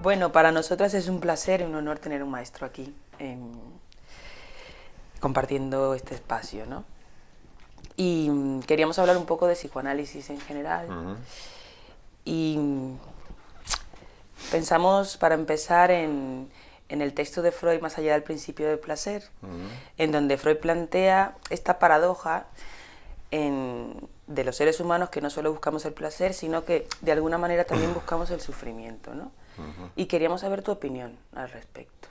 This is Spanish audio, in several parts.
Bueno, para nosotras es un placer y un honor tener un maestro aquí, compartiendo este espacio, ¿no? Y queríamos hablar un poco de psicoanálisis en general. Y pensamos, para empezar, en el texto de Freud, Más allá del principio del placer, en donde Freud plantea esta paradoja de los seres humanos, que no solo buscamos el placer, sino que de alguna manera también buscamos el sufrimiento, ¿no? Y queríamos saber tu opinión al respecto.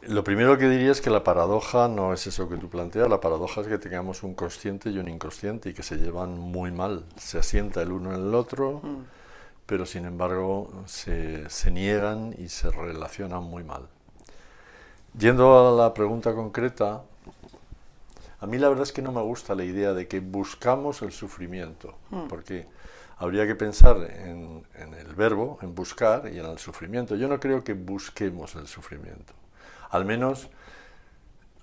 Lo primero que diría es que la paradoja no es eso que tú planteas, la paradoja es que tengamos un consciente y un inconsciente y que se llevan muy mal, se asienta el uno en el otro, pero sin embargo se niegan y se relacionan muy mal. Yendo a la pregunta concreta, a mí la verdad es que no me gusta la idea de que buscamos el sufrimiento, porque habría que pensar en el verbo, en buscar, y en el sufrimiento. Yo no creo que busquemos el sufrimiento. Al menos,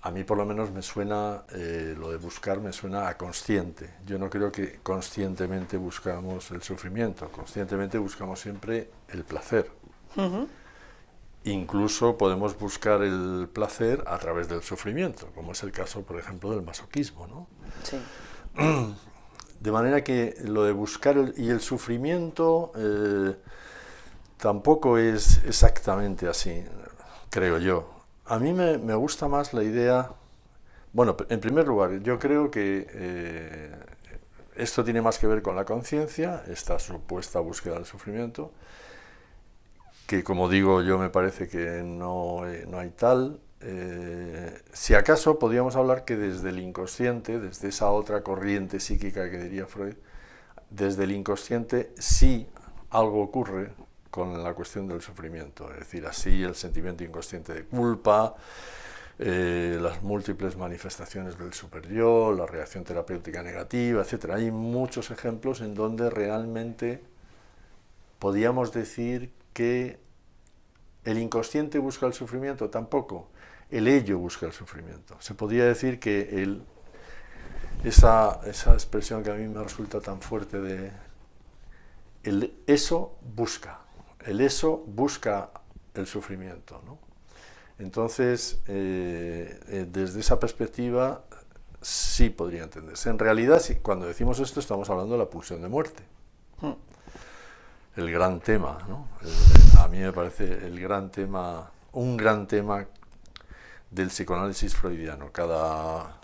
a mí por lo menos me suena, lo de buscar me suena a consciente. Yo no creo que conscientemente buscamos el sufrimiento, conscientemente buscamos siempre el placer. Incluso podemos buscar el placer a través del sufrimiento, como es el caso, por ejemplo, del masoquismo, ¿no? Sí. De manera que lo de buscar y el sufrimiento tampoco es exactamente así, creo yo. A mí me gusta más la idea, bueno, en primer lugar, yo creo que esto tiene más que ver con la conciencia, esta supuesta búsqueda del sufrimiento, que como digo yo me parece que no hay tal. Si acaso podríamos hablar que desde el inconsciente, desde esa otra corriente psíquica que diría Freud, desde el inconsciente sí algo ocurre con la cuestión del sufrimiento, es decir, así el sentimiento inconsciente de culpa, las múltiples manifestaciones del superyo, la reacción terapéutica negativa, etc. Hay muchos ejemplos en donde realmente podríamos decir que el inconsciente busca el sufrimiento, tampoco, el ello busca el sufrimiento. Se podría decir que esa expresión que a mí me resulta tan fuerte de el eso busca el sufrimiento, ¿no? Entonces, desde esa perspectiva sí podría entenderse. En realidad, cuando decimos esto estamos hablando de la pulsión de muerte. El gran tema, ¿no? A mí me parece el gran tema, un gran tema del psicoanálisis freudiano.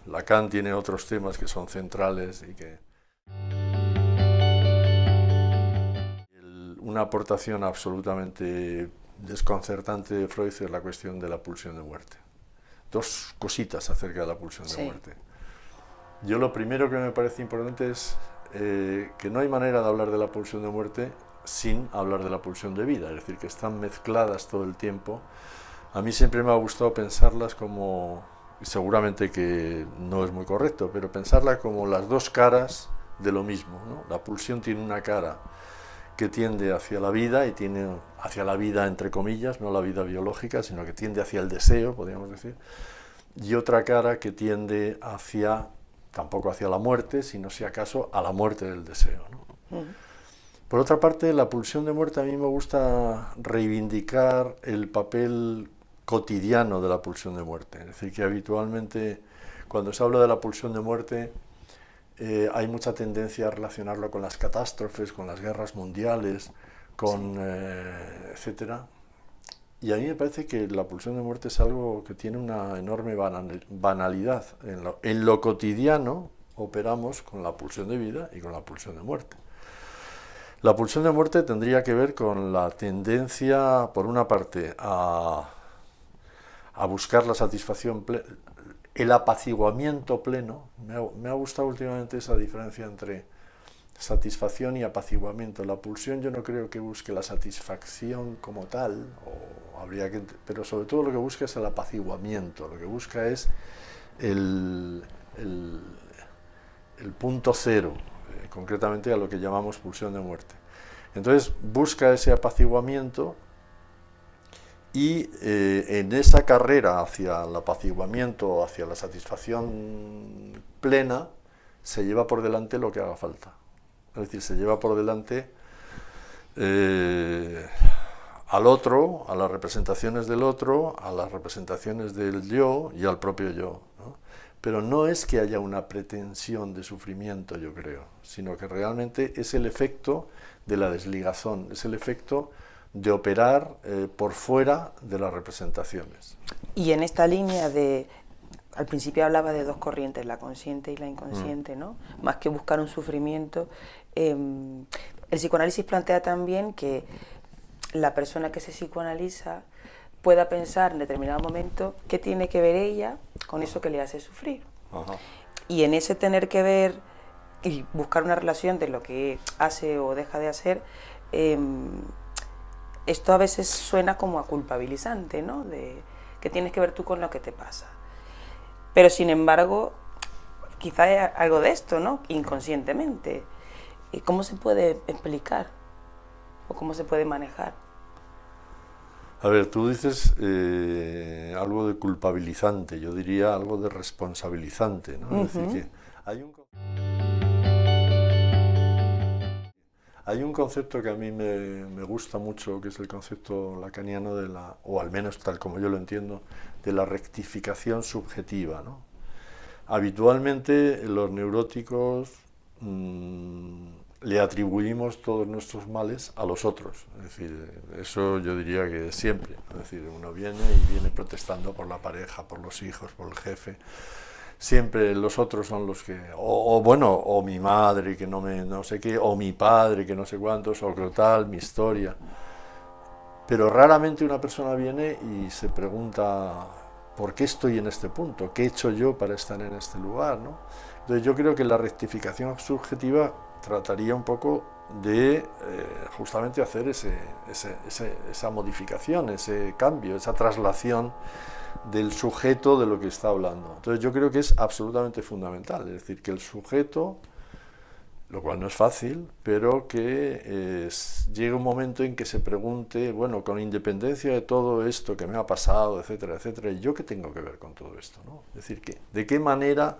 Lacan tiene otros temas que son centrales y que una aportación absolutamente desconcertante de Freud es la cuestión de la pulsión de muerte. Dos cositas acerca de la pulsión de muerte. Yo lo primero que me parece importante es que no hay manera de hablar de la pulsión de muerte sin hablar de la pulsión de vida, es decir, que están mezcladas todo el tiempo. A mí siempre me ha gustado pensarlas como, seguramente que no es muy correcto, pero pensarlas como las dos caras de lo mismo, ¿no? La pulsión tiene una cara que tiende hacia la vida, y tiene hacia la vida entre comillas, no la vida biológica, sino que tiende hacia el deseo, podríamos decir, y otra cara que tiende hacia, tampoco hacia la muerte, sino si acaso a la muerte del deseo, ¿no? Por otra parte, la pulsión de muerte, a mí me gusta reivindicar el papel cotidiano de la pulsión de muerte. Es decir, que habitualmente cuando se habla de la pulsión de muerte hay mucha tendencia a relacionarlo con las catástrofes, con las guerras mundiales, etcétera. Y a mí me parece que la pulsión de muerte es algo que tiene una enorme banalidad. En lo cotidiano operamos con la pulsión de vida y con la pulsión de muerte. La pulsión de muerte tendría que ver con la tendencia, por una parte, a buscar la satisfacción plena, el apaciguamiento pleno. Me ha gustado últimamente esa diferencia entre satisfacción y apaciguamiento. La pulsión yo no creo que busque la satisfacción como tal, pero sobre todo lo que busca es el apaciguamiento, lo que busca es el punto cero, concretamente a lo que llamamos pulsión de muerte. Entonces busca ese apaciguamiento y en esa carrera hacia el apaciguamiento, hacia la satisfacción plena, se lleva por delante lo que haga falta. es decir, se lleva por delante al otro, a las representaciones del otro, a las representaciones del yo y al propio yo, ¿no? Pero no es que haya una pretensión de sufrimiento, yo creo, sino que realmente es el efecto de la desligazón, es el efecto de operar por fuera de las representaciones. Y en esta línea de, al principio hablaba de dos corrientes, la consciente y la inconsciente, ¿no? Más que buscar un sufrimiento, el psicoanálisis plantea también que la persona que se psicoanaliza pueda pensar en determinado momento qué tiene que ver ella con eso que le hace sufrir. Ajá. Y en ese tener que ver y buscar una relación de lo que hace o deja de hacer, esto a veces suena como a culpabilizante, ¿no? De que tienes que ver tú con lo que te pasa. Pero sin embargo, quizá hay algo de esto, ¿no? Inconscientemente. ¿Y cómo se puede explicar? ¿O cómo se puede manejar? A ver, tú dices algo de culpabilizante, yo diría algo de responsabilizante, ¿no? Es decir, que hay un concepto que a mí me gusta mucho, que es el concepto lacaniano de o al menos tal como yo lo entiendo, de la rectificación subjetiva, ¿no? Habitualmente los neuróticos le atribuimos todos nuestros males a los otros, es decir, eso yo diría que siempre, es decir, uno viene protestando por la pareja, por los hijos, por el jefe, siempre los otros son los que, o mi madre que no sé qué, o mi padre que no sé cuántos, o tal, mi historia, pero raramente una persona viene y se pregunta ¿por qué estoy en este punto? ¿Qué he hecho yo para estar en este lugar, ¿no? Entonces yo creo que la rectificación subjetiva trataría un poco de justamente hacer esa modificación, ese cambio, esa traslación del sujeto de lo que está hablando. Entonces yo creo que es absolutamente fundamental, es decir, que el sujeto, lo cual no es fácil, pero que llegue un momento en que se pregunte, bueno, con independencia de todo esto que me ha pasado, etcétera, etcétera, ¿yo qué tengo que ver con todo esto, ¿no? Es decir, ¿de qué manera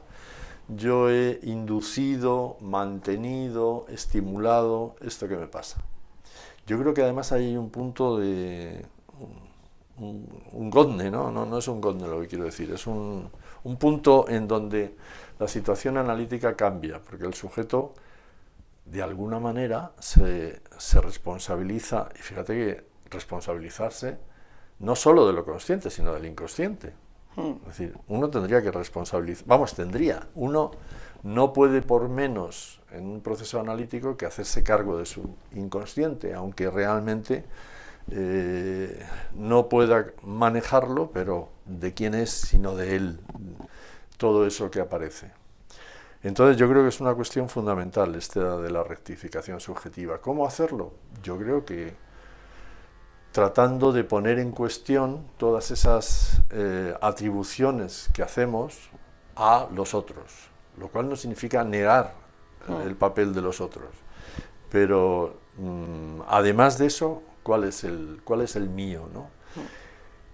yo he inducido, mantenido, estimulado esto que me pasa? Yo creo que además hay un punto de un godne, ¿no? No es un godne lo que quiero decir, es un punto en donde la situación analítica cambia, porque el sujeto de alguna manera se responsabiliza, y fíjate que responsabilizarse no solo de lo consciente, sino del inconsciente. Es decir, uno tendría que responsabilizar, uno no puede por menos en un proceso analítico que hacerse cargo de su inconsciente, aunque realmente no pueda manejarlo, pero de quién es sino de él, todo eso que aparece. Entonces yo creo que es una cuestión fundamental esta de la rectificación subjetiva. ¿Cómo hacerlo? Yo creo que tratando de poner en cuestión todas esas atribuciones que hacemos a los otros, lo cual no significa negar el papel de los otros, pero además de eso, ¿cuál es el mío, ¿no?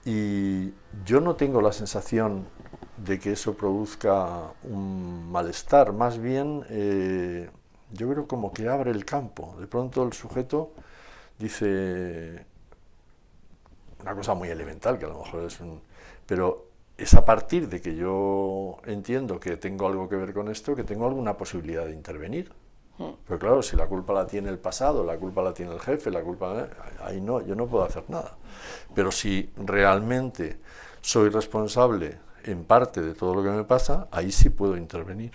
Y yo no tengo la sensación de que eso produzca un malestar, más bien yo creo como que abre el campo. De pronto el sujeto dice una cosa muy elemental, que a lo mejor pero es a partir de que yo entiendo que tengo algo que ver con esto, que tengo alguna posibilidad de intervenir. Pero claro, si la culpa la tiene el pasado, la culpa la tiene el jefe, ahí no, yo no puedo hacer nada. Pero si realmente soy responsable en parte de todo lo que me pasa, ahí sí puedo intervenir.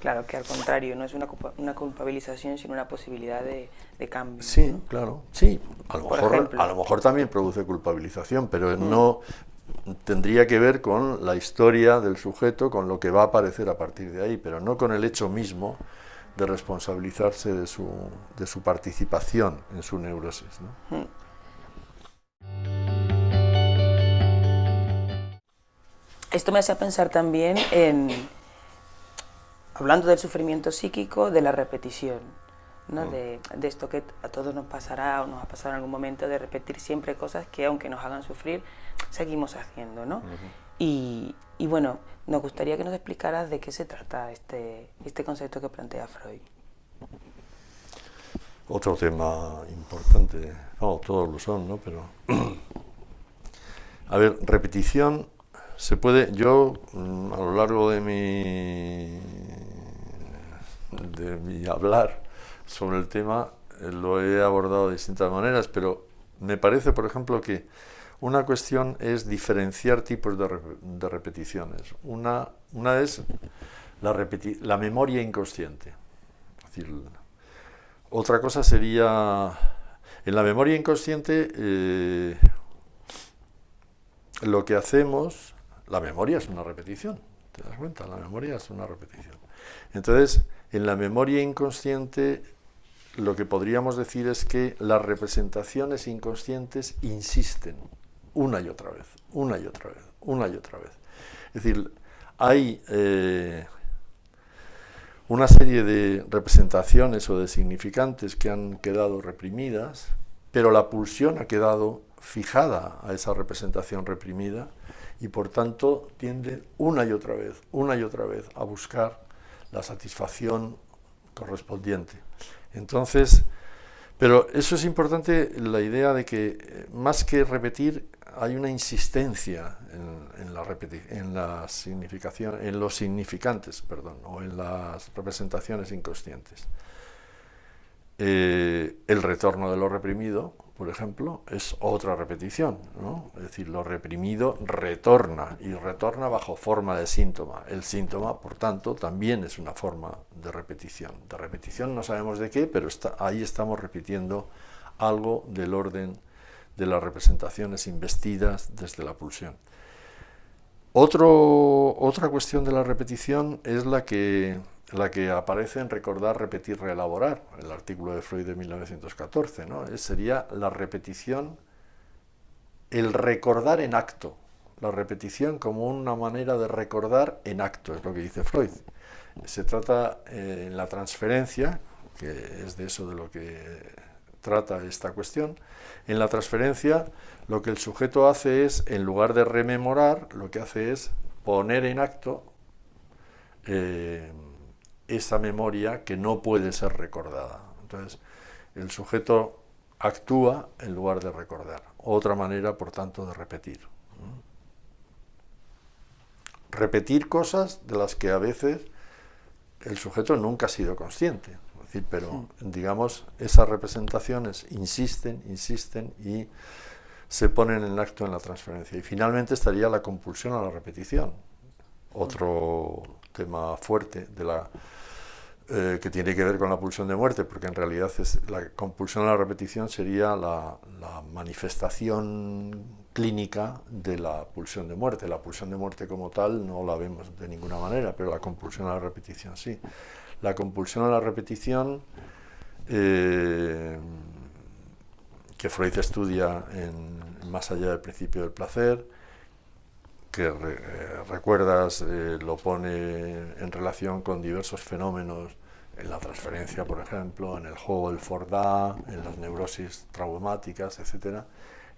Claro, que al contrario, no es una culpabilización, sino una posibilidad de cambio. Sí, ¿no? Claro, sí. A lo mejor también produce culpabilización, pero no tendría que ver con la historia del sujeto, con lo que va a aparecer a partir de ahí, pero no con el hecho mismo de responsabilizarse de su participación en su neurosis, ¿no? Esto me hacía pensar también hablando del sufrimiento psíquico, de la repetición, ¿no? De esto que a todos nos pasará o nos ha pasado en algún momento, de repetir siempre cosas que aunque nos hagan sufrir, seguimos haciendo, ¿no? Y bueno, nos gustaría que nos explicaras de qué se trata este concepto que plantea Freud. Otro tema importante, no, todos lo son, ¿no? Pero, a ver, repetición se puede, yo a lo largo de mi hablar sobre el tema lo he abordado de distintas maneras, pero me parece, por ejemplo, que una cuestión es diferenciar tipos de repeticiones. Una es la memoria inconsciente. Es decir, otra cosa sería, en la memoria inconsciente, lo que hacemos, la memoria es una repetición, ¿te das cuenta? La memoria es una repetición. Entonces, en la memoria inconsciente, lo que podríamos decir es que las representaciones inconscientes insisten una y otra vez, una y otra vez, una y otra vez. Es decir, hay una serie de representaciones o de significantes que han quedado reprimidas, pero la pulsión ha quedado fijada a esa representación reprimida y por tanto tiende una y otra vez a buscar la satisfacción correspondiente. Entonces, pero eso es importante, la idea de que más que repetir hay una insistencia en la significación, en los significantes, perdón, o en las representaciones inconscientes. El retorno de lo reprimido, por ejemplo, es otra repetición, ¿no? Es decir, lo reprimido retorna, y retorna bajo forma de síntoma. El síntoma, por tanto, también es una forma de repetición. De repetición no sabemos de qué, pero ahí estamos repitiendo algo del orden de las representaciones investidas desde la pulsión. Otra cuestión de la repetición es la que aparece en Recordar, Repetir, Reelaborar, el artículo de Freud de 1914, ¿no? Sería la repetición, el recordar en acto, la repetición como una manera de recordar en acto, es lo que dice Freud. Se trata en la transferencia, que es de eso de lo que trata esta cuestión. En la transferencia, lo que el sujeto hace es, en lugar de rememorar, lo que hace es poner en acto esa memoria que no puede ser recordada. Entonces, el sujeto actúa en lugar de recordar. Otra manera, por tanto, de repetir. Repetir cosas de las que a veces el sujeto nunca ha sido consciente. Es decir, pero, digamos, esas representaciones insisten y se ponen en acto en la transferencia. Y finalmente estaría la compulsión a la repetición. Otro tema fuerte que tiene que ver con la pulsión de muerte, porque en realidad la compulsión a la repetición sería la manifestación clínica de la pulsión de muerte. La pulsión de muerte como tal no la vemos de ninguna manera, pero la compulsión a la repetición sí. La compulsión a la repetición, que Freud estudia en Más allá del principio del placer, que recuerdas, lo pone en relación con diversos fenómenos en la transferencia, por ejemplo, en el juego del Fordá, en las neurosis traumáticas, etcétera,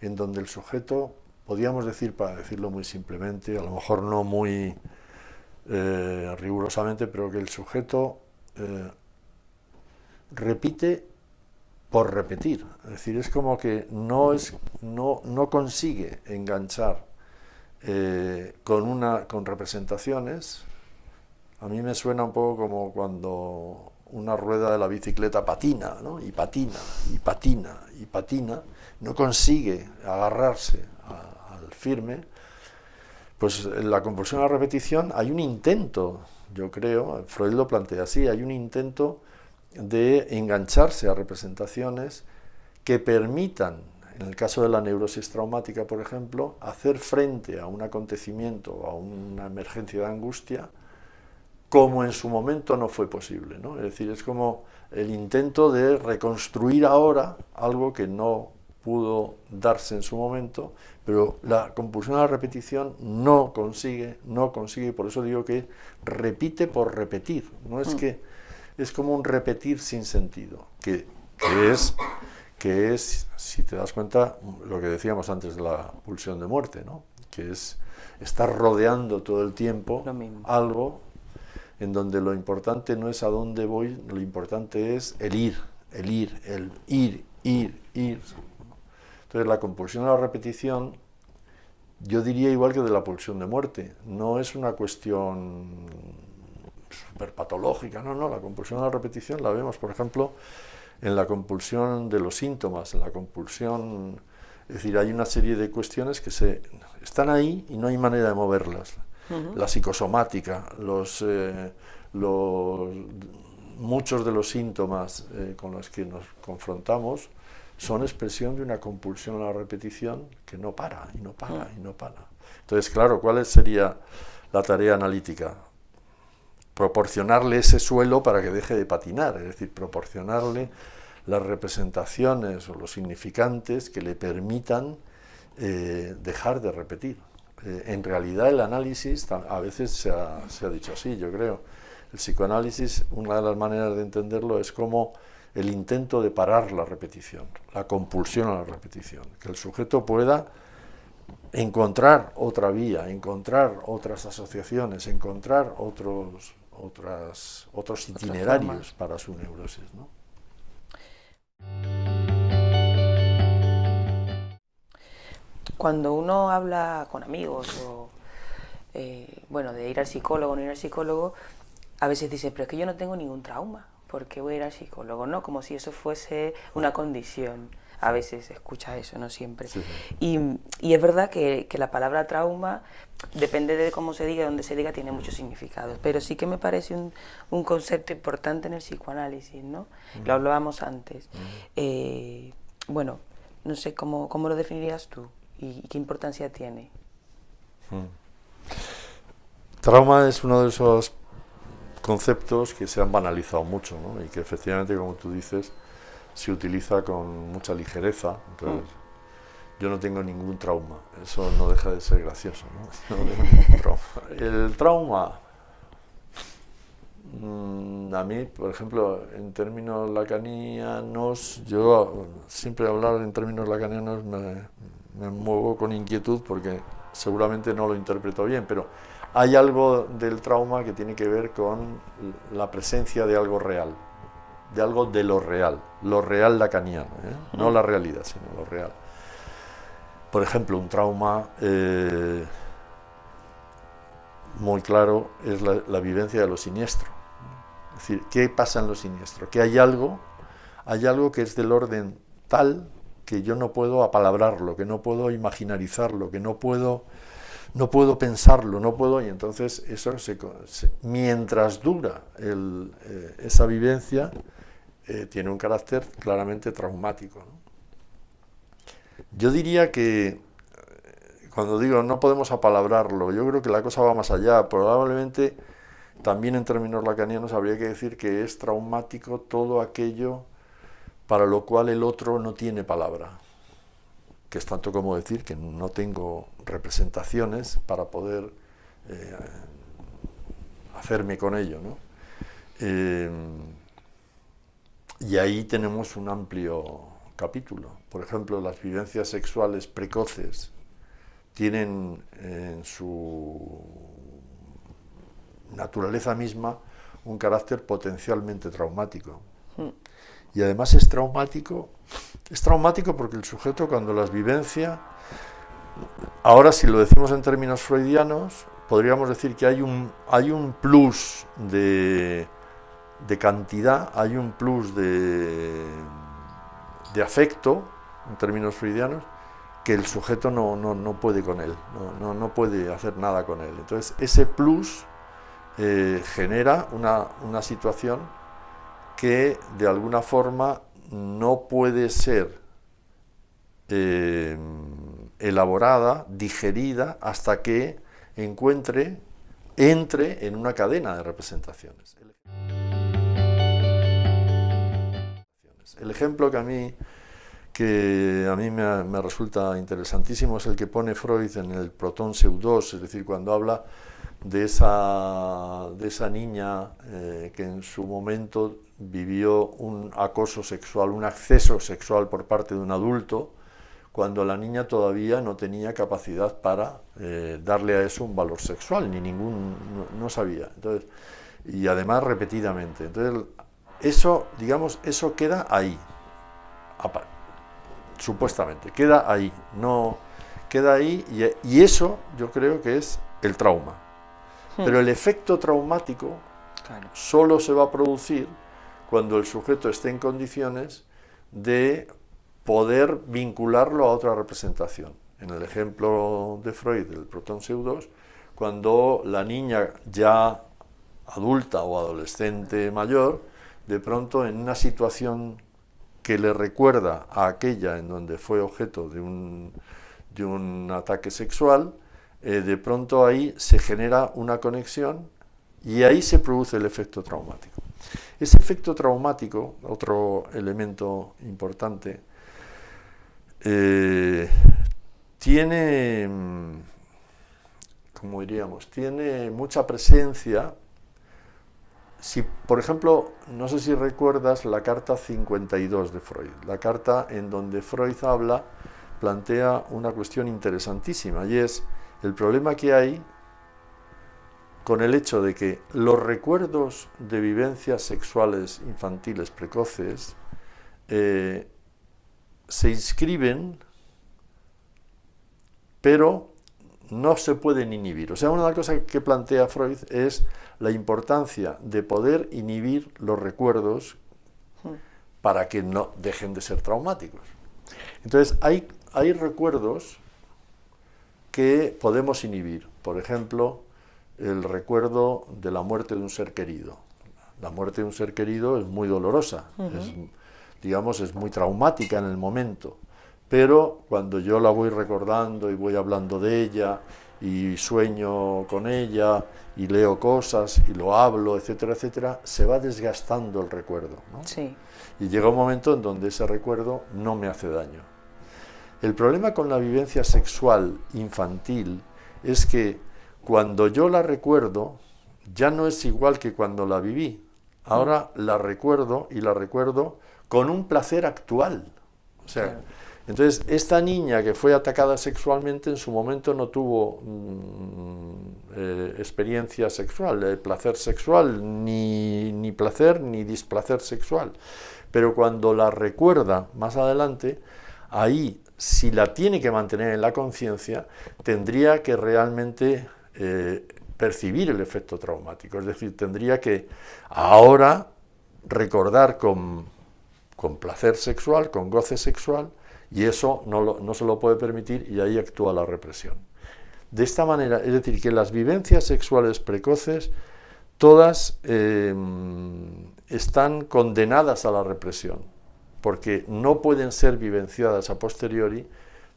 en donde el sujeto, podríamos decir, para decirlo muy simplemente, a lo mejor no muy rigurosamente, pero que el sujeto repite por repetir. Es decir, es como que no consigue enganchar con representaciones. A mí me suena un poco como cuando una rueda de la bicicleta patina, ¿no? Y patina, y patina, y patina, no consigue agarrarse al firme. Pues en la compulsión a la repetición hay un intento, yo creo, Freud lo plantea así, hay un intento de engancharse a representaciones que permitan, en el caso de la neurosis traumática, por ejemplo, hacer frente a un acontecimiento o a una emergencia de angustia como en su momento no fue posible, ¿no? Es decir, es como el intento de reconstruir ahora algo que no pudo darse en su momento, pero la compulsión a la repetición no consigue, y por eso digo que repite por repetir, no es que es como un repetir sin sentido, que es, si te das cuenta, lo que decíamos antes de la pulsión de muerte, ¿no? Que es estar rodeando todo el tiempo algo en donde lo importante no es a dónde voy, lo importante es el ir el ir, el ir, ir. Entonces la compulsión a la repetición, yo diría igual que de la pulsión de muerte, no es una cuestión súper patológica, no, la compulsión a la repetición la vemos, por ejemplo, en la compulsión de los síntomas, en la compulsión, es decir, hay una serie de cuestiones que están ahí y no hay manera de moverlas. La psicosomática, muchos de los síntomas con los que nos confrontamos son expresión de una compulsión a la repetición que no para, y no para, y no para. Entonces, claro, ¿cuál sería la tarea analítica? Proporcionarle ese suelo para que deje de patinar, es decir, proporcionarle las representaciones o los significantes que le permitan dejar de repetir. En realidad el análisis, a veces se ha dicho así, yo creo, el psicoanálisis, una de las maneras de entenderlo es como el intento de parar la repetición, la compulsión a la repetición, que el sujeto pueda encontrar otra vía, encontrar otras asociaciones, encontrar otros itinerarios para su neurosis, ¿no? Cuando uno habla con amigos o bueno, de ir al psicólogo o no ir al psicólogo, a veces dice, pero es que yo no tengo ningún trauma, ¿por qué voy a ir al psicólogo? ¿No? Como si eso fuese una condición. A veces se escucha eso, no siempre. Sí. Y es verdad que la palabra trauma, depende de cómo se diga, donde se diga, tiene muchos significados. Pero sí que me parece un concepto importante en el psicoanálisis, ¿no? Lo hablábamos antes. Bueno, no sé, ¿cómo lo definirías tú? ¿Y qué importancia tiene? Trauma es uno de esos conceptos que se han banalizado mucho, ¿no? Y que efectivamente, como tú dices, se utiliza con mucha ligereza. Entonces, yo no tengo ningún trauma, eso no deja de ser gracioso, ¿no? No tengo ningún trauma. El trauma, a mí, por ejemplo, en términos lacanianos, yo siempre hablar en términos lacanianos me muevo con inquietud porque seguramente no lo interpreto bien, pero hay algo del trauma que tiene que ver con la presencia de algo real, de algo de lo real lacaniano, ¿eh? No la realidad, sino lo real. Por ejemplo, un trauma muy claro es la vivencia de lo siniestro. Es decir, ¿qué pasa en lo siniestro? Que hay algo que es del orden tal que yo no puedo apalabrarlo, que no puedo imaginarizarlo, que no puedo pensarlo, y entonces eso mientras dura esa vivencia, tiene un carácter claramente traumático, ¿no? Yo diría que, cuando digo no podemos apalabrarlo, yo creo que la cosa va más allá. Probablemente, también en términos lacanianos, habría que decir que es traumático todo aquello para lo cual el otro no tiene palabra, que es tanto como decir que no tengo representaciones para poder hacerme con ello, ¿no? Y ahí tenemos un amplio capítulo. Por ejemplo, las vivencias sexuales precoces tienen en su naturaleza misma un carácter potencialmente traumático. Y además es traumático porque el sujeto, cuando las vivencia, ahora si lo decimos en términos freudianos, podríamos decir que hay un plus de cantidad, hay un plus de afecto, en términos freudianos, que el sujeto no puede con él, no puede hacer nada con él. Entonces ese plus genera una situación que de alguna forma no puede ser elaborada, digerida, hasta que entre en una cadena de representaciones. El ejemplo que a mí me resulta interesantísimo es el que pone Freud en el Proton Pseudos, es decir, cuando habla de esa niña que en su momento vivió un acoso sexual, un acceso sexual por parte de un adulto, cuando la niña todavía no tenía capacidad para darle a eso un valor sexual, no sabía. Entonces, y además repetidamente. Entonces, eso, digamos, eso queda ahí, supuestamente, queda ahí, no queda ahí, y eso yo creo que es el trauma. Pero el efecto traumático solo se va a producir cuando el sujeto esté en condiciones de poder vincularlo a otra representación. En el ejemplo de Freud del Proton Pseudos, cuando la niña ya adulta o adolescente mayor, de pronto en una situación que le recuerda a aquella en donde fue objeto de un ataque sexual, de pronto ahí se genera una conexión y ahí se produce el efecto traumático. Ese efecto traumático, otro elemento importante, tiene, como diríamos, tiene mucha presencia. Si, por ejemplo, no sé si recuerdas la carta 52 de Freud, la carta en donde Freud plantea una cuestión interesantísima, y es el problema que hay con el hecho de que los recuerdos de vivencias sexuales infantiles precoces se inscriben, pero no se pueden inhibir. O sea, una de las cosas que plantea Freud es la importancia de poder inhibir los recuerdos para que no dejen de ser traumáticos. Entonces, hay recuerdos que podemos inhibir. Por ejemplo, el recuerdo de la muerte de un ser querido. La muerte de un ser querido es muy dolorosa, es muy traumática en el momento, pero cuando yo la voy recordando y voy hablando de ella y sueño con ella y leo cosas y lo hablo, etcétera, etcétera, se va desgastando el recuerdo, ¿no? Sí. Y llega un momento en donde ese recuerdo no me hace daño. El problema con la vivencia sexual infantil es que cuando yo la recuerdo, ya no es igual que cuando la viví. Ahora la recuerdo y la recuerdo con un placer actual. O sea, claro. Entonces, esta niña que fue atacada sexualmente en su momento no tuvo experiencia sexual, placer sexual, ni placer ni displacer sexual. Pero cuando la recuerda más adelante, ahí, si la tiene que mantener en la conciencia, tendría que realmente percibir el efecto traumático. Es decir, tendría que ahora recordar con placer sexual, con goce sexual, y eso no se lo puede permitir, y ahí actúa la represión. De esta manera, es decir, que las vivencias sexuales precoces, todas están condenadas a la represión, porque no pueden ser vivenciadas a posteriori,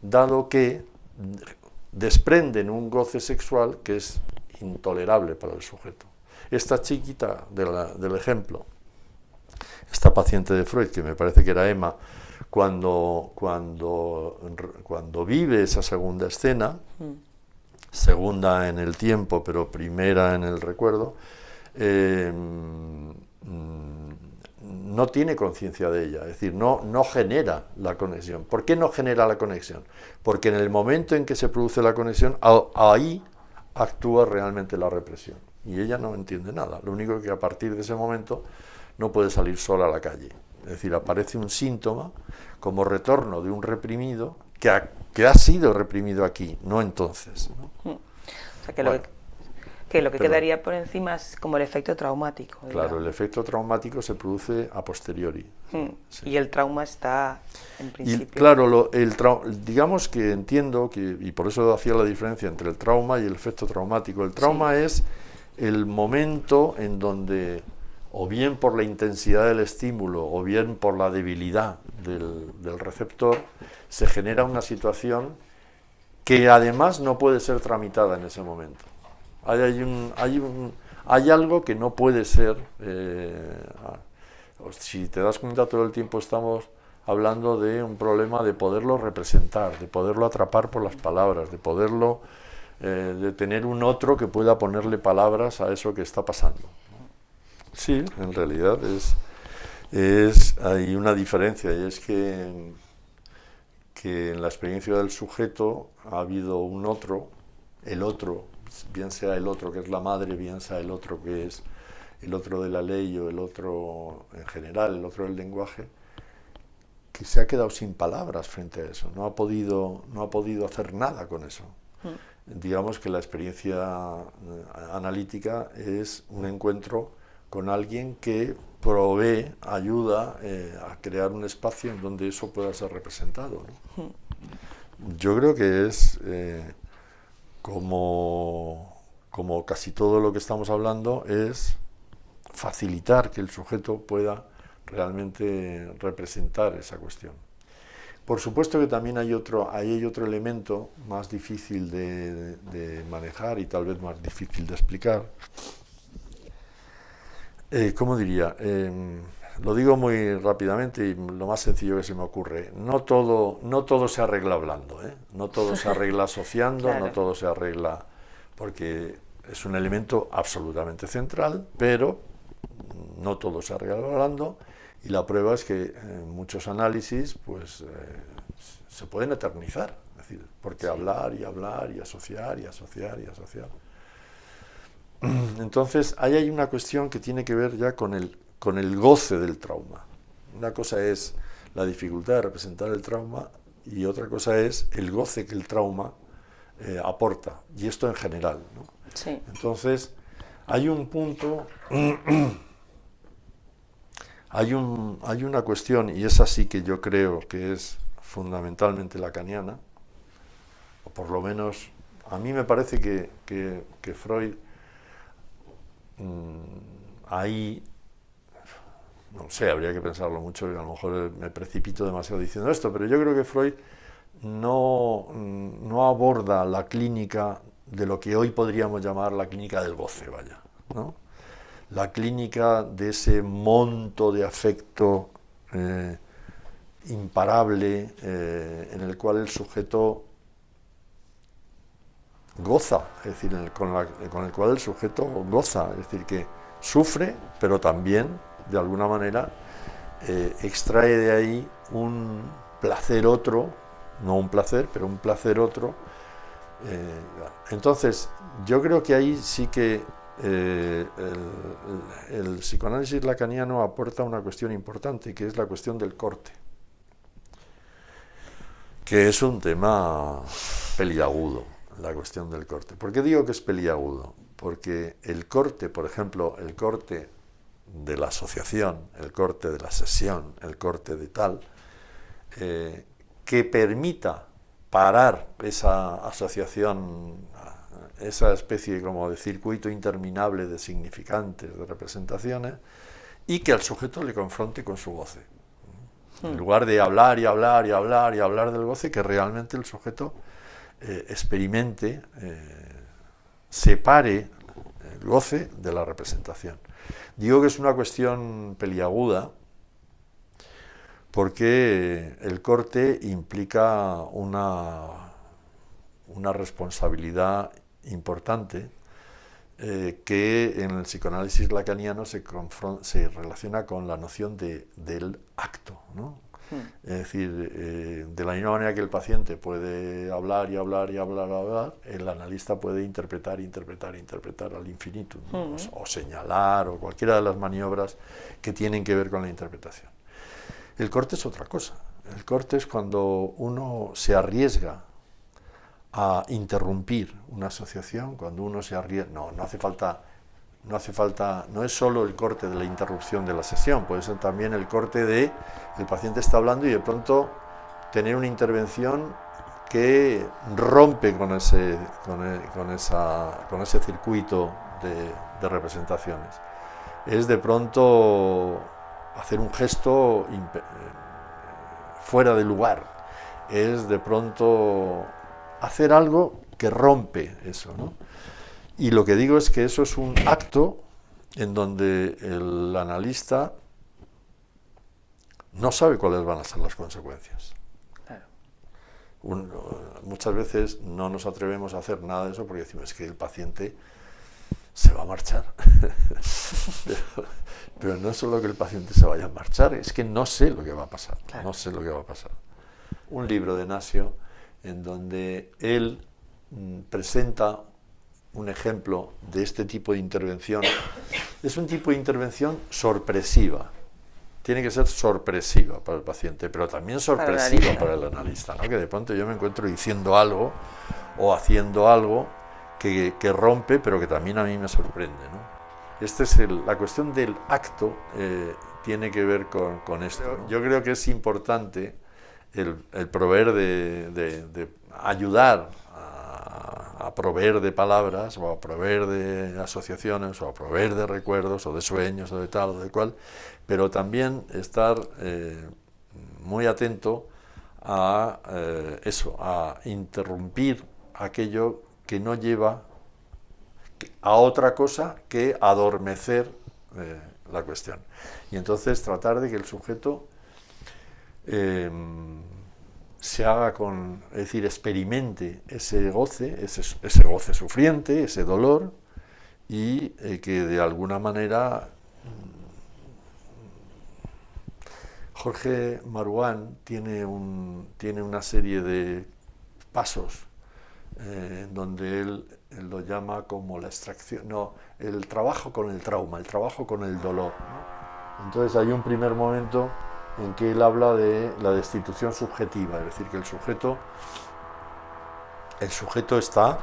dado que desprenden un goce sexual que es intolerable para el sujeto. Esta chiquita del ejemplo, esta paciente de Freud, que me parece que era Emma, cuando vive esa segunda escena, segunda en el tiempo, pero primera en el recuerdo, no tiene conciencia de ella, es decir, no genera la conexión. ¿Por qué no genera la conexión? Porque en el momento en que se produce la conexión, ahí actúa realmente la represión, y ella no entiende nada. Lo único que a partir de ese momento no puede salir sola a la calle. Es decir, aparece un síntoma como retorno de un reprimido que ha sido reprimido aquí, no entonces, ¿no? O sea, que lo que quedaría por encima es como el efecto traumático. Claro, digamos. el efecto traumático se produce a posteriori. Sí. Y el trauma está en principio. Y claro, digamos que entiendo y por eso hacía la diferencia entre el trauma y el efecto traumático. El trauma es el momento en donde, o bien por la intensidad del estímulo, o bien por la debilidad del receptor, se genera una situación que además no puede ser tramitada en ese momento. Hay algo que no puede ser, si te das cuenta, todo el tiempo estamos hablando de un problema de poderlo representar, de poderlo atrapar por las palabras, de poderlo, de tener un otro que pueda ponerle palabras a eso que está pasando. Sí, en realidad hay una diferencia, y es que en la experiencia del sujeto ha habido un otro, el otro, bien sea el otro que es la madre, bien sea el otro que es el otro de la ley o el otro en general, el otro del lenguaje, que se ha quedado sin palabras frente a eso, no ha podido hacer nada con eso. Digamos que la experiencia analítica es un encuentro con alguien que provee, ayuda a crear un espacio en donde eso pueda ser representado, ¿no? Yo creo que es como casi todo lo que estamos hablando, es facilitar que el sujeto pueda realmente representar esa cuestión. Por supuesto que también hay otro elemento más difícil de manejar y tal vez más difícil de explicar. ¿Cómo diría? Lo digo muy rápidamente y lo más sencillo que se me ocurre. No todo se arregla hablando, ¿eh? No todo se arregla asociando, claro. No todo se arregla porque es un elemento absolutamente central, pero no todo se arregla hablando. Y la prueba es que en muchos análisis pues, se pueden eternizar, es decir, porque hablar y hablar y asociar y asociar y asociar. Entonces, ahí hay una cuestión que tiene que ver ya con el goce del trauma. Una cosa es la dificultad de representar el trauma y otra cosa es el goce que el trauma aporta, y esto en general, ¿no? Sí. Entonces, hay un punto... Hay una cuestión, y esa sí que yo creo que es fundamentalmente lacaniana, o por lo menos a mí me parece que Freud ahí, no sé, habría que pensarlo mucho, y a lo mejor me precipito demasiado diciendo esto, pero yo creo que Freud no aborda la clínica de lo que hoy podríamos llamar la clínica del goce, vaya, ¿no? La clínica de ese monto de afecto imparable en el cual el sujeto goza, es decir, con el cual el sujeto goza, es decir, que sufre, pero también, de alguna manera, extrae de ahí un placer otro, no un placer, pero un placer otro. Entonces, yo creo que ahí sí que el psicoanálisis lacaniano aporta una cuestión importante, que es la cuestión del corte, que es un tema peliagudo, la cuestión del corte. ¿Por qué digo que es peliagudo? Porque el corte, por ejemplo, el corte de la asociación, el corte de la sesión, el corte de tal, que permita parar esa asociación, esa especie como de circuito interminable de significantes, de representaciones, y que al sujeto le confronte con su goce. En lugar de hablar y hablar y hablar y hablar del goce, que realmente el sujeto experimente, separe el goce de la representación. Digo que es una cuestión peliaguda porque el corte implica una responsabilidad importante que en el psicoanálisis lacaniano se relaciona con la noción del acto, ¿no? Es decir, de la misma manera que el paciente puede hablar y hablar y hablar y hablar, el analista puede interpretar al infinito, ¿no? O señalar, o cualquiera de las maniobras que tienen que ver con la interpretación. El corte es otra cosa. El corte es cuando uno se arriesga a interrumpir una asociación, cuando uno se arriesga, no hace falta, no es solo el corte de la interrupción de la sesión, puede ser también el corte de el paciente está hablando y de pronto tener una intervención que rompe con ese circuito de representaciones. Es de pronto hacer un gesto fuera de lugar, es de pronto hacer algo que rompe eso, ¿no? Y lo que digo es que eso es un acto en donde el analista no sabe cuáles van a ser las consecuencias. Claro. Muchas veces no nos atrevemos a hacer nada de eso porque decimos es que el paciente se va a marchar. pero no es solo que el paciente se vaya a marchar, es que no sé lo que va a pasar. Claro. No sé lo que va a pasar. Un libro de Nasio en donde él presenta un ejemplo de este tipo de intervención, es un tipo de intervención sorpresiva. Tiene que ser sorpresiva para el paciente, pero también sorpresiva para el analista, ¿no? Que de pronto yo me encuentro diciendo algo o haciendo algo que rompe, pero que también a mí me sorprende, ¿no? La cuestión del acto tiene que ver con esto, ¿no? Yo creo que es importante el proveer de ayudar a proveer de palabras, o a proveer de asociaciones, o a proveer de recuerdos, o de sueños, o de tal, o de cual, pero también estar muy atento a eso, a interrumpir aquello que no lleva a otra cosa que adormecer la cuestión. Y entonces tratar de que el sujeto se haga es decir, experimente ese goce sufriente, ese dolor, y que de alguna manera Jorge Maruán tiene una serie de pasos donde él lo llama como la extracción, no, el trabajo con el trauma, el trabajo con el dolor, ¿no? Entonces hay un primer momento en que él habla de la destitución subjetiva, es decir, que el sujeto está,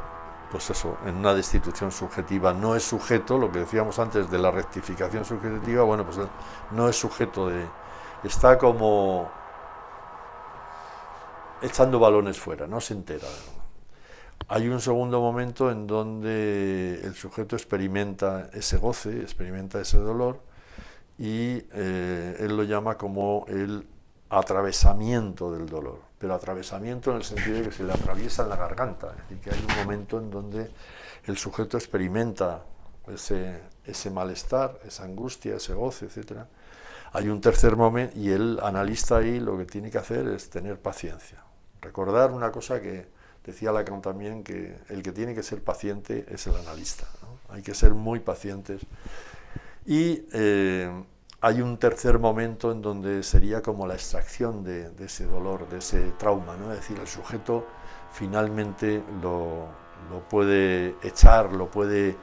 pues eso, en una destitución subjetiva, no es sujeto, lo que decíamos antes de la rectificación subjetiva, bueno, pues no es sujeto está como echando balones fuera, no se entera. Hay un segundo momento en donde el sujeto experimenta ese goce, experimenta ese dolor, y él lo llama como el atravesamiento del dolor, pero atravesamiento en el sentido de que se le atraviesa en la garganta, es decir, que hay un momento en donde el sujeto experimenta ese malestar, esa angustia, ese goce, etc. Hay un tercer momento, y el analista ahí lo que tiene que hacer es tener paciencia. Recordar una cosa que decía Lacan también, que el que tiene que ser paciente es el analista, ¿no? Hay que ser muy pacientes. Y hay un tercer momento en donde sería como la extracción de ese dolor, de ese trauma, ¿no? Es decir, el sujeto finalmente lo puede echar, lo puede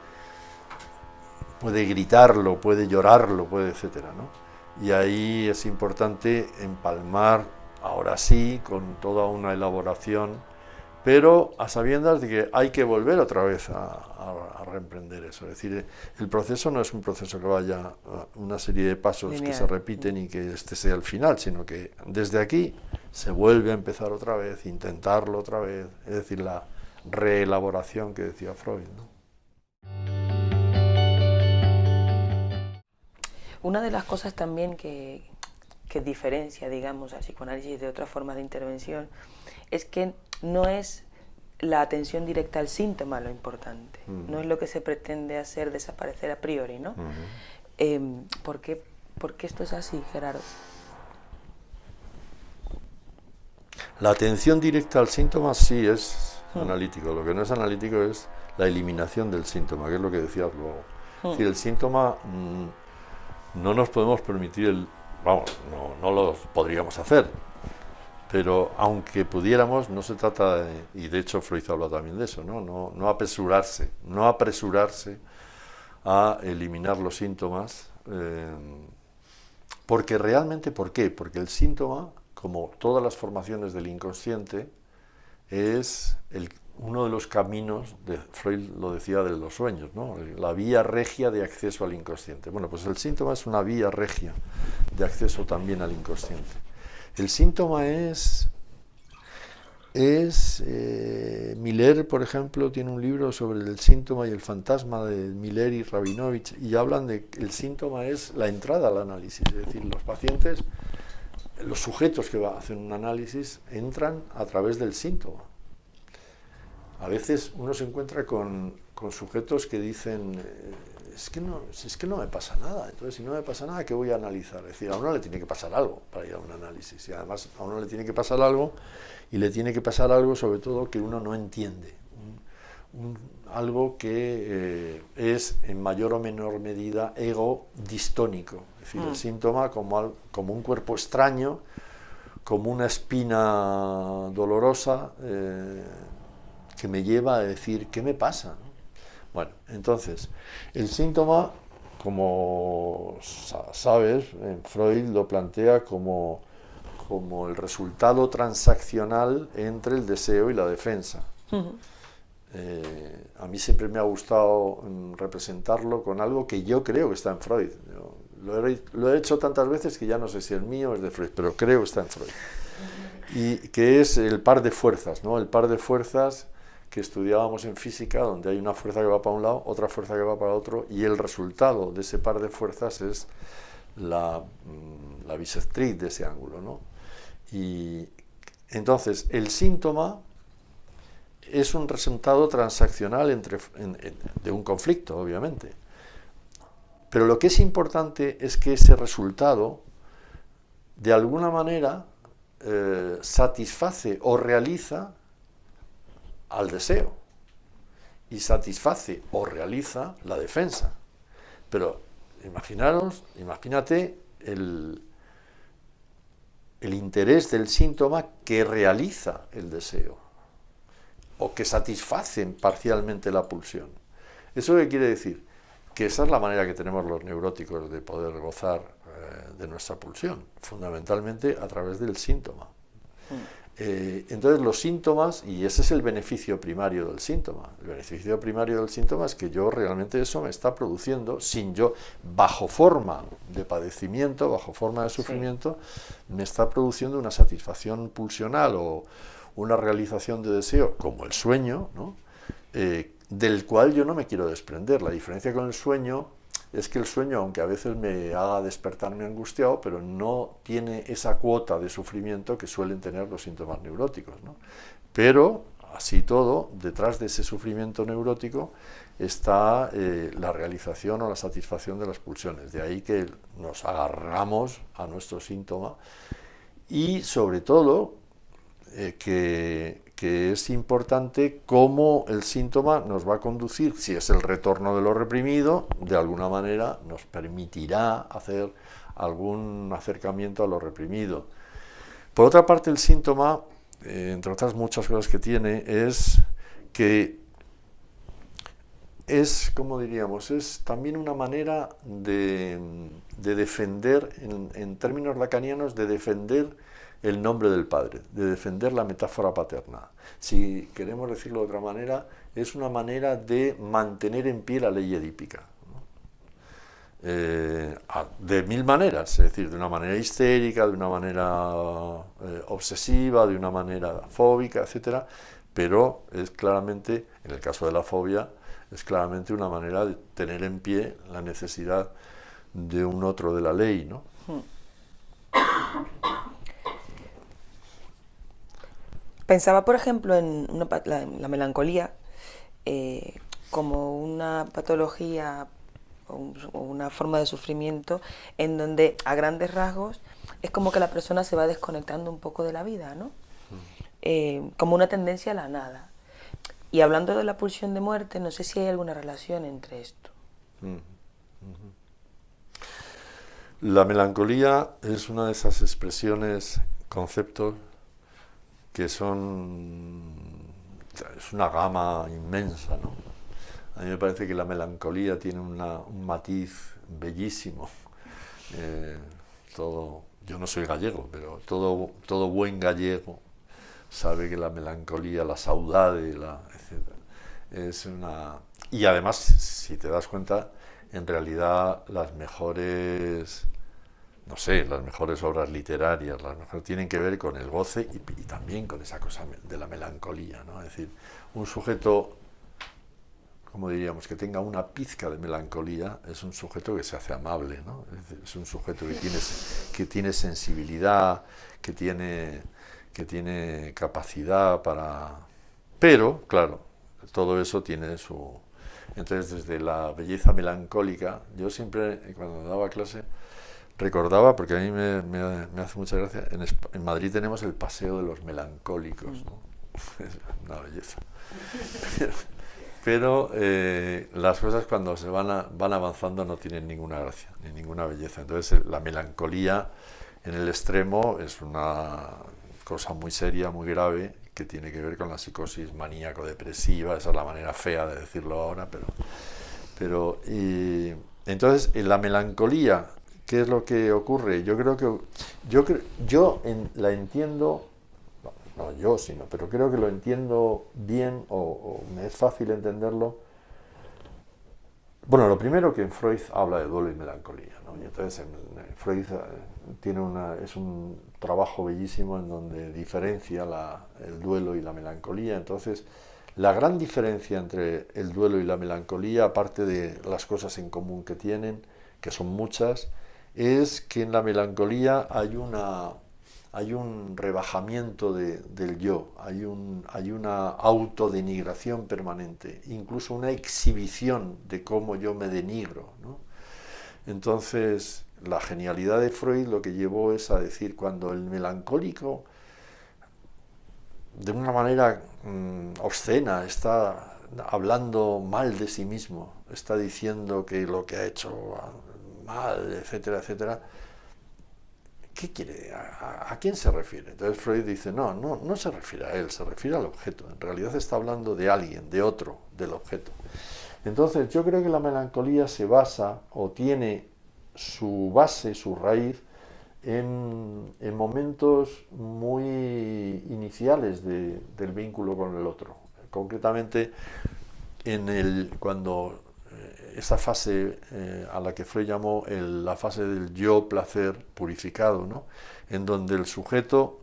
gritarlo, puede llorarlo, puede, etcétera, ¿no? Y ahí es importante empalmar, ahora sí, con toda una elaboración, pero a sabiendas de que hay que volver otra vez a reemprender eso. Es decir, el proceso no es un proceso que vaya a una serie de pasos lineal, que se repiten y que este sea el final, sino que desde aquí se vuelve a empezar otra vez, intentarlo otra vez, es decir, la reelaboración que decía Freud, ¿no? Una de las cosas también que diferencia, digamos, al psicoanálisis de otras formas de intervención es que no es la atención directa al síntoma lo importante, no es lo que se pretende hacer desaparecer a priori, ¿no? ¿Por qué esto es así, Gerardo? La atención directa al síntoma sí es analítico, lo que no es analítico es la eliminación del síntoma, que es lo que decías luego. Es decir, el síntoma no nos podemos permitir no lo podríamos hacer, pero aunque pudiéramos, no se trata de, y de hecho Freud habla también de eso, no apresurarse a eliminar los síntomas, porque realmente, ¿por qué? Porque el síntoma, como todas las formaciones del inconsciente, es uno de los caminos, Freud lo decía, de los sueños, ¿no? La vía regia de acceso al inconsciente. Bueno, pues el síntoma es una vía regia de acceso también al inconsciente. El síntoma es Miller, por ejemplo, tiene un libro sobre el síntoma y el fantasma de Miller y Rabinovich, y hablan de que el síntoma es la entrada al análisis, es decir, los pacientes, los sujetos que hacen un análisis entran a través del síntoma. A veces uno se encuentra con sujetos que dicen, es que no me pasa nada, entonces si no me pasa nada, ¿qué voy a analizar? Es decir, a uno le tiene que pasar algo para ir a un análisis, y además a uno le tiene que pasar algo, y le tiene que pasar algo sobre todo que uno no entiende, algo que es en mayor o menor medida ego distónico, es decir, el síntoma como un cuerpo extraño, como una espina dolorosa, que me lleva a decir, ¿qué me pasa? Bueno, entonces, el síntoma, como sabes, Freud lo plantea como el resultado transaccional entre el deseo y la defensa. A mí siempre me ha gustado representarlo con algo que yo creo que está en Freud. Lo he hecho tantas veces que ya no sé si el mío es de Freud, pero creo que está en Freud. Y que es el par de fuerzas, ¿no? El par de fuerzas que estudiábamos en física, donde hay una fuerza que va para un lado, otra fuerza que va para otro, y el resultado de ese par de fuerzas es la bisectriz de ese ángulo, ¿no? Y entonces el síntoma es un resultado transaccional de un conflicto, obviamente. Pero lo que es importante es que ese resultado, de alguna manera, satisface o realiza al deseo y satisface o realiza la defensa. Pero imagínate el interés del síntoma que realiza el deseo o que satisface parcialmente la pulsión. ¿Eso qué quiere decir? Que esa es la manera que tenemos los neuróticos de poder gozar de nuestra pulsión, fundamentalmente a través del síntoma. Entonces los síntomas, y ese es el beneficio primario del síntoma, el beneficio primario del síntoma es que yo realmente eso me está produciendo, bajo forma de padecimiento, bajo forma de sufrimiento, me está produciendo una satisfacción pulsional o una realización de deseo, como el sueño, ¿no? Del cual yo no me quiero desprender. La diferencia con el sueño es que el sueño, aunque a veces me haga despertarme angustiado, pero no tiene esa cuota de sufrimiento que suelen tener los síntomas neuróticos, ¿no? Pero, así todo, detrás de ese sufrimiento neurótico está la realización o la satisfacción de las pulsiones. De ahí que nos agarramos a nuestro síntoma y, sobre todo, que es importante cómo el síntoma nos va a conducir, si es el retorno de lo reprimido, de alguna manera nos permitirá hacer algún acercamiento a lo reprimido. Por otra parte, el síntoma, entre otras muchas cosas que tiene, es que es, como diríamos, es también una manera de defender, en términos lacanianos, de defender el nombre del padre, de defender la metáfora paterna. Si queremos decirlo de otra manera, es una manera de mantener en pie la ley edípica, ¿no? De mil maneras, es decir, de una manera histérica, de una manera obsesiva, de una manera fóbica, etc. Pero es claramente, en el caso de la fobia, es claramente una manera de tener en pie la necesidad de un otro de la ley, ¿no? Pensaba, por ejemplo, en la melancolía como una patología o una forma de sufrimiento en donde, a grandes rasgos, es como que la persona se va desconectando un poco de la vida, ¿no? Como una tendencia a la nada. Y hablando de la pulsión de muerte, no sé si hay alguna relación entre esto. La melancolía es una de esas expresiones, conceptos, que es una gama inmensa, ¿no? A mí me parece que la melancolía tiene un matiz bellísimo. Yo no soy gallego, pero todo buen gallego sabe que la melancolía, la saudade, etc. Y además, si te das cuenta, en realidad las mejores obras literarias, tienen que ver con el goce y también con esa cosa de la melancolía, ¿no? Es decir, un sujeto, como diríamos, que tenga una pizca de melancolía, es un sujeto que se hace amable, ¿no? Es un sujeto que tiene sensibilidad, que tiene capacidad para... Pero, claro, todo eso tiene su... Entonces, desde la belleza melancólica, yo siempre, cuando daba clase, recordaba, porque a mí me hace mucha gracia, en Madrid tenemos el Paseo de los Melancólicos, ¿no? Es una belleza. Pero las cosas cuando se van avanzando no tienen ninguna gracia, ni ninguna belleza. Entonces la melancolía en el extremo es una cosa muy seria, muy grave, que tiene que ver con la psicosis maníaco-depresiva, esa es la manera fea de decirlo ahora, y entonces en la melancolía, ¿qué es lo que ocurre? Yo creo que la entiendo, no yo, pero creo que lo entiendo bien o me es fácil entenderlo. Bueno, lo primero que en Freud habla de duelo y melancolía, ¿no? Y entonces Freud es un trabajo bellísimo en donde diferencia el duelo y la melancolía. Entonces, la gran diferencia entre el duelo y la melancolía, aparte de las cosas en común que tienen, que son muchas, es que en la melancolía hay un rebajamiento del yo, hay una autodenigración permanente, incluso una exhibición de cómo yo me denigro, ¿no? Entonces, la genialidad de Freud lo que llevó es a decir, cuando el melancólico, de una manera obscena, está hablando mal de sí mismo, está diciendo que lo que ha hecho mal, etcétera, etcétera, ¿qué quiere? ¿A quién se refiere? Entonces Freud dice, no se refiere a él, se refiere al objeto. En realidad está hablando de alguien, de otro, del objeto. Entonces yo creo que la melancolía se basa o tiene su base, su raíz, en momentos muy iniciales del vínculo con el otro. Concretamente, cuando esa fase a la que Freud llamó la fase del yo placer purificado, ¿no? En donde el sujeto,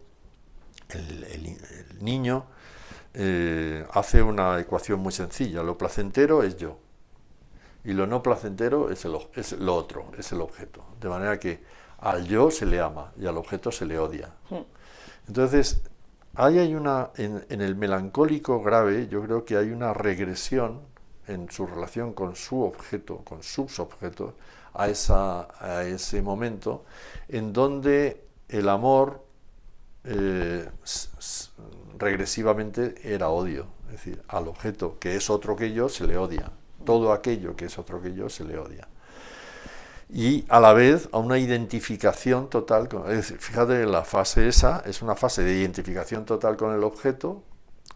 el niño, hace una ecuación muy sencilla: lo placentero es yo y lo no placentero es lo otro, es el objeto, de manera que al yo se le ama y al objeto se le odia. Entonces, en el melancólico grave, yo creo que hay una regresión en su relación con su objeto, con sus objetos, a ese momento en donde el amor regresivamente era odio, es decir, al objeto que es otro que yo se le odia, todo aquello que es otro que yo se le odia. Y a la vez a una identificación total, es decir, fíjate, la fase esa es una fase de identificación total con el objeto,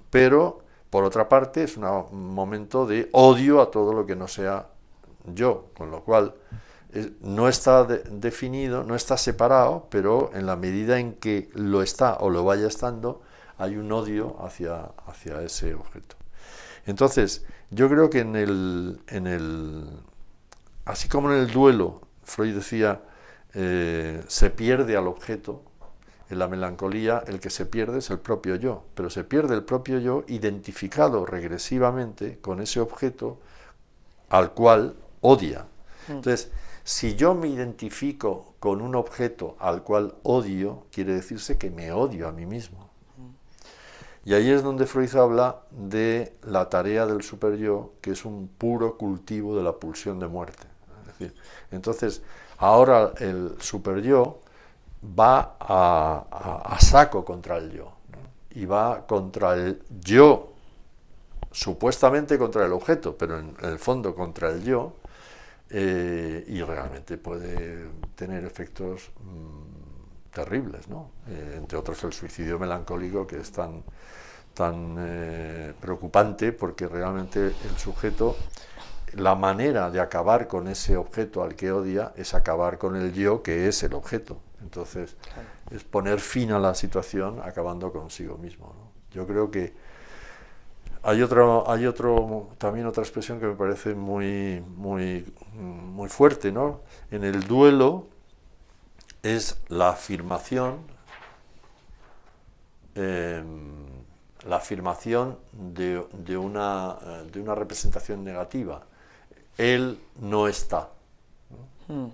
pero por otra parte es un momento de odio a todo lo que no sea yo, con lo cual no está definido, no está separado, pero en la medida en que lo está o lo vaya estando, hay un odio hacia ese objeto. Entonces, yo creo que así como en el duelo, Freud decía, se pierde al objeto, en la melancolía el que se pierde es el propio yo, pero se pierde el propio yo identificado regresivamente con ese objeto al cual odia. Entonces, si yo me identifico con un objeto al cual odio, quiere decirse que me odio a mí mismo. Y ahí es donde Freud habla de la tarea del superyo, que es un puro cultivo de la pulsión de muerte. Es decir, entonces, ahora el superyo va a saco contra el yo, ¿no? Y va contra el yo, supuestamente contra el objeto, pero en el fondo contra el yo, y realmente puede tener efectos terribles, ¿no? Entre otros el suicidio melancólico, que es tan preocupante, porque realmente el sujeto, la manera de acabar con ese objeto al que odia es acabar con el yo, que es el objeto. Entonces, claro, es poner fin a la situación acabando consigo mismo, ¿no? Yo creo que hay también otra expresión que me parece muy fuerte, ¿no? En el duelo es la afirmación de una representación negativa. Él no está, ¿no?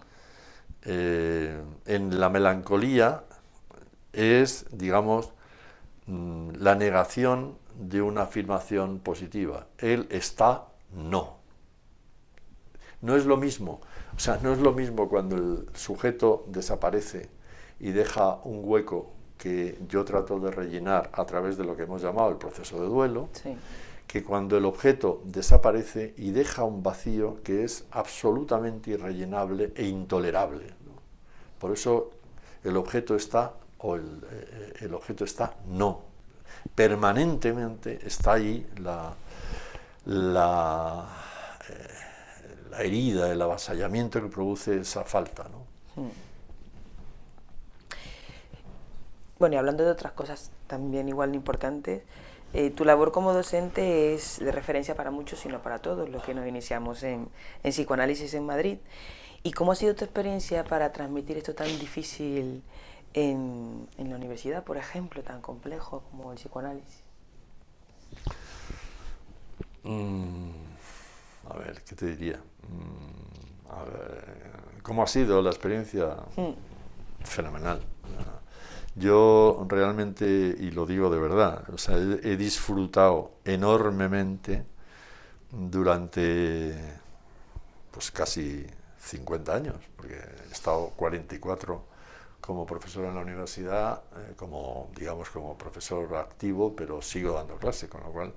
En la melancolía es, digamos, la negación de una afirmación positiva. Él está, no. No es lo mismo, no es lo mismo cuando el sujeto desaparece y deja un hueco que yo trato de rellenar a través de lo que hemos llamado el proceso de duelo, sí, que cuando el objeto desaparece y deja un vacío que es absolutamente irrellenable e intolerable, ¿no? Por eso el objeto está, o el objeto está, no. permanentemente está ahí la herida, el avasallamiento que produce esa falta, ¿no? Bueno, y hablando de otras cosas también igual de importantes, tu labor como docente es de referencia para muchos, sino para todos los que nos iniciamos en psicoanálisis en Madrid. ¿Y cómo ha sido tu experiencia para transmitir esto tan difícil en la universidad, por ejemplo, tan complejo como el psicoanálisis? A ver, ¿qué te diría? A ver, ¿cómo ha sido la experiencia? Fenomenal. Yo realmente, y lo digo de verdad, o sea, he disfrutado enormemente durante pues casi 50 años, porque he estado 44 como profesor en la universidad, como profesor activo, pero sigo dando clase, con lo cual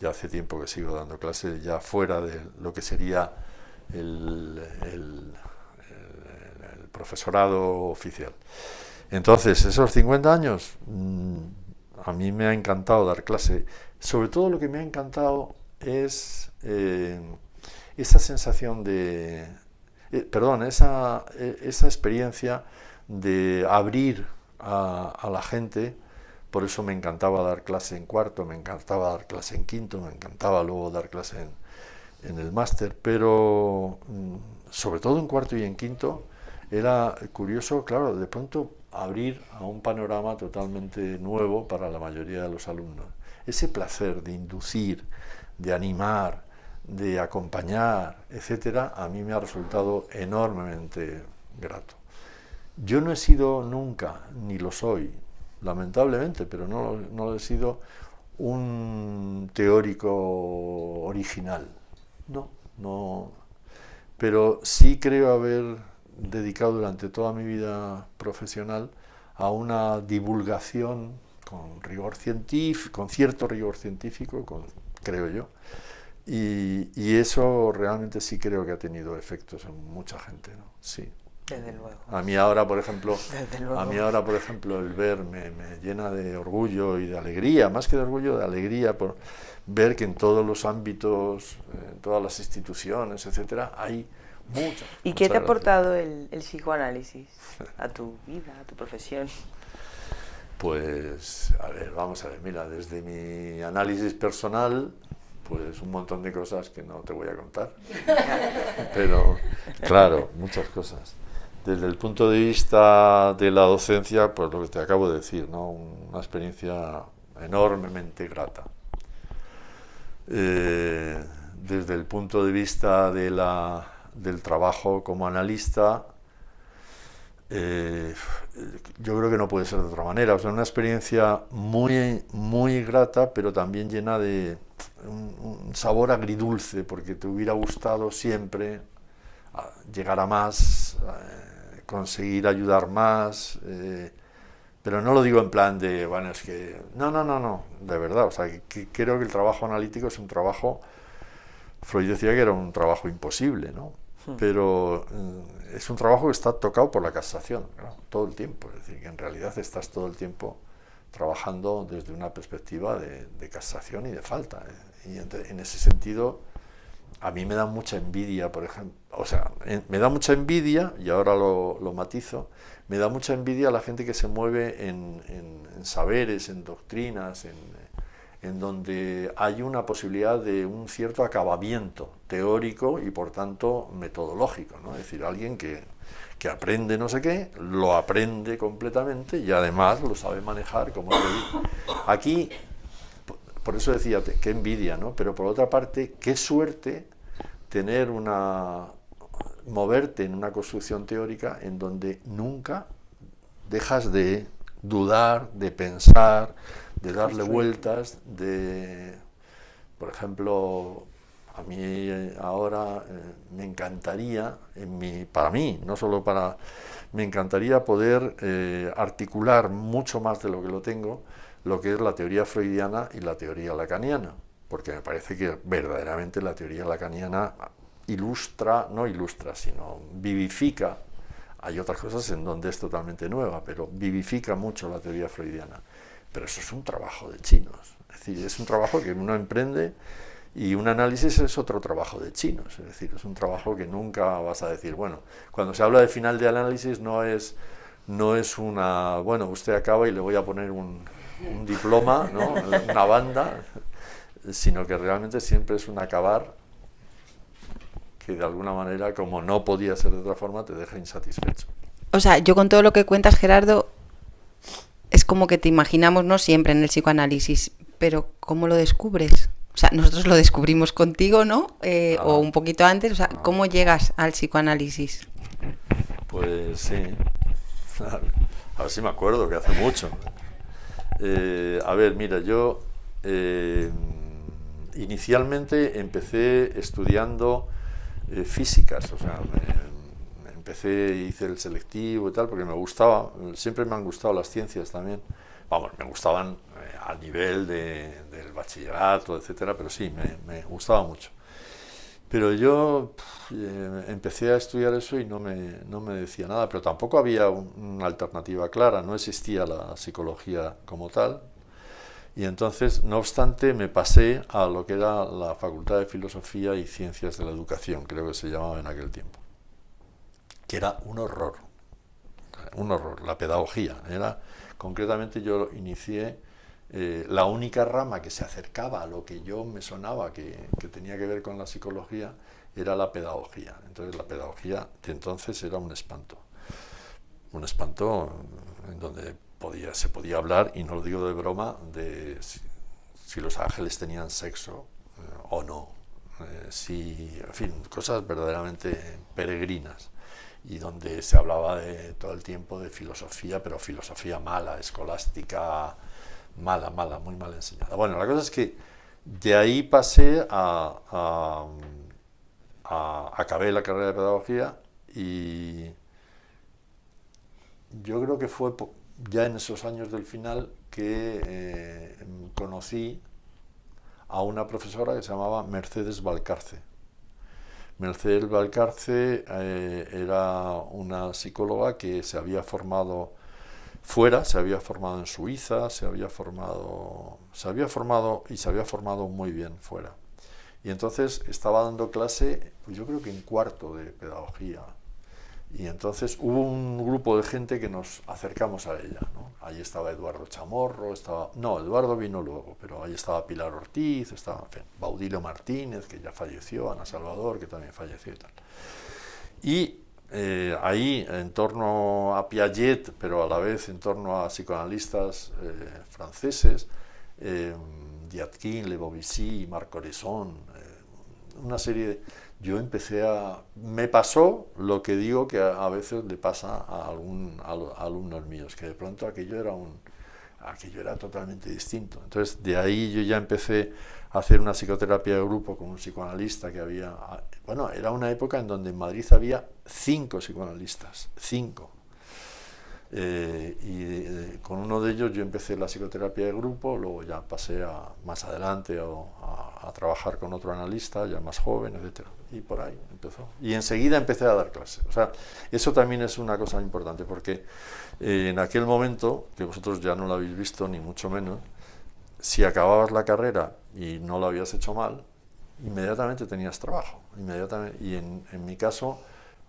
ya hace tiempo que sigo dando clase, ya fuera de lo que sería el profesorado oficial. Entonces, esos 50 años, a mí me ha encantado dar clase. Sobre todo lo que me ha encantado es esa sensación de... esa experiencia de abrir a la gente. Por eso me encantaba dar clase en cuarto, me encantaba dar clase en quinto, me encantaba luego dar clase en el máster, pero sobre todo en cuarto y en quinto era curioso, claro, de pronto abrir a un panorama totalmente nuevo para la mayoría de los alumnos. Ese placer de inducir, de animar, de acompañar, etcétera, a mí me ha resultado enormemente grato. Yo no he sido nunca, ni lo soy, lamentablemente, pero no he sido un teórico original. No. Pero sí creo haber dedicado durante toda mi vida profesional a una divulgación con rigor científico, con cierto rigor científico, creo yo, y eso realmente sí creo que ha tenido efectos en mucha gente, ¿no? Sí. Desde luego. A mí ahora, por ejemplo, el ver me llena de orgullo y de alegría, más que de orgullo, de alegría por ver que en todos los ámbitos, en todas las instituciones, etcétera, hay muchas. ¿Y qué te ha aportado el psicoanálisis a tu vida, a tu profesión? Pues, a ver, vamos a ver, mira, desde mi análisis personal, pues un montón de cosas que no te voy a contar. Pero, claro, muchas cosas. Desde el punto de vista de la docencia, pues lo que te acabo de decir, ¿no? Una experiencia enormemente grata. Desde el punto de vista del trabajo como analista, yo creo que no puede ser de otra manera. O sea, una experiencia muy, muy grata, pero también llena de un sabor agridulce, porque te hubiera gustado siempre llegar a más, conseguir ayudar más, pero no lo digo en plan de, bueno, es que... No, de verdad, o sea, que creo que el trabajo analítico es un trabajo, Freud decía que era un trabajo imposible, ¿no? Pero es un trabajo que está tocado por la castración, ¿no? Todo el tiempo, es decir, que en realidad estás todo el tiempo trabajando desde una perspectiva de castración y de falta, y en ese sentido a mí me da mucha envidia, por ejemplo, o sea, me da mucha envidia, y ahora lo matizo, me da mucha envidia a la gente que se mueve en saberes, en doctrinas, en donde hay una posibilidad de un cierto acabamiento teórico y por tanto metodológico, ¿no? Es decir, alguien que aprende no sé qué, lo aprende completamente y además lo sabe manejar como aquí. Por eso decía, qué envidia, ¿no? Pero por otra parte, qué suerte tener moverte en una construcción teórica en donde nunca dejas de dudar, de pensar, de darle vueltas, por ejemplo, a mí ahora me encantaría, para mí, no solo para... Me encantaría poder articular mucho más de lo que lo tengo, lo que es la teoría freudiana y la teoría lacaniana, porque me parece que verdaderamente la teoría lacaniana no ilustra, sino vivifica. Hay otras cosas en donde es totalmente nueva, pero vivifica mucho la teoría freudiana. pero eso es un trabajo de chinos. Es decir, es un trabajo que uno emprende y un análisis es otro trabajo de chinos. Es decir, es un trabajo que nunca vas a decir, bueno, cuando se habla de final de análisis no es una, bueno, usted acaba y le voy a poner un diploma, ¿no? Una banda, sino que realmente siempre es un acabar que de alguna manera, como no podía ser de otra forma, te deja insatisfecho. O sea, yo con todo lo que cuentas, Gerardo, es como que te imaginamos, no siempre en el psicoanálisis, pero ¿cómo lo descubres? O sea, nosotros lo descubrimos contigo, ¿no? O un poquito antes, o sea, ¿cómo llegas al psicoanálisis? Pues sí, a ver si me acuerdo, que hace mucho. A ver, mira, yo inicialmente empecé estudiando físicas, o sea, hice el selectivo y tal, porque me gustaba, siempre me han gustado las ciencias también, vamos, me gustaban al nivel del bachillerato, etcétera, pero sí, me gustaba mucho. Pero yo empecé a estudiar eso y no me decía nada, pero tampoco había una alternativa clara, no existía la psicología como tal. Y entonces, no obstante, me pasé a lo que era la Facultad de Filosofía y Ciencias de la Educación, creo que se llamaba en aquel tiempo, que era un horror, la pedagogía. Concretamente yo inicié la única rama que se acercaba a lo que yo me sonaba que tenía que ver con la psicología era la pedagogía. Entonces la pedagogía de entonces era un espanto en donde se podía hablar, y no lo digo de broma, de si los ángeles tenían sexo o no, en fin, cosas verdaderamente peregrinas, y donde se hablaba todo el tiempo de filosofía, pero filosofía mala, escolástica, mala, muy mal enseñada. Bueno, la cosa es que de ahí pasé acabé la carrera de pedagogía, y yo creo que fue ya en esos años del final que conocí a una profesora que se llamaba Mercedes Valcarce. Mercedes Valcarce era una psicóloga que se había formado fuera, se había formado en Suiza, se había formado muy bien fuera. Y entonces estaba dando clase, pues yo creo que en cuarto de pedagogía. Y entonces hubo un grupo de gente que nos acercamos a ella, ¿no? Ahí estaba Eduardo Chamorro, Eduardo vino luego, pero ahí estaba Pilar Ortiz, estaba, en fin, Baudilio Martínez, que ya falleció, Ana Salvador, que también falleció y tal. Y ahí, en torno a Piaget, pero a la vez en torno a psicoanalistas franceses, Diatkin, Le Bovici, Marc Oresson, una serie de... Yo me pasó lo que digo que a veces le pasa a alumnos míos, que de pronto aquello era totalmente distinto. Entonces, de ahí yo ya empecé a hacer una psicoterapia de grupo con un psicoanalista que había... Bueno, era una época en donde en Madrid había 5 psicoanalistas, 5. Con uno de ellos yo empecé la psicoterapia de grupo, luego ya pasé más adelante a trabajar con otro analista, ya más joven, etc. Y por ahí empezó. Y enseguida empecé a dar clases. O sea, eso también es una cosa importante, porque en aquel momento, que vosotros ya no lo habéis visto, ni mucho menos, si acababas la carrera y no lo habías hecho mal, inmediatamente tenías trabajo. Y en mi caso...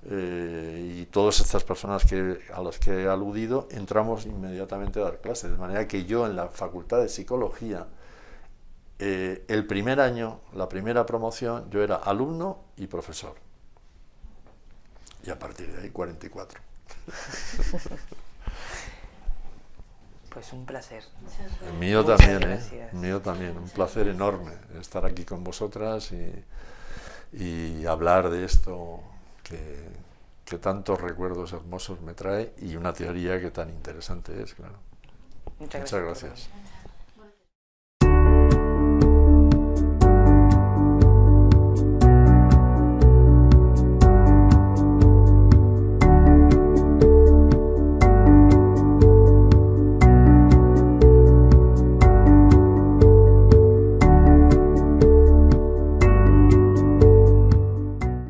y todas estas personas a las que he aludido, entramos inmediatamente a dar clases, de manera que yo en la Facultad de Psicología, el primer año, la primera promoción, yo era alumno y profesor, y a partir de ahí 44. Pues un placer. El mío también, mío también, un placer enorme estar aquí con vosotras y hablar de esto que tantos recuerdos hermosos me trae, y una teoría que tan interesante es, claro. Muchas gracias.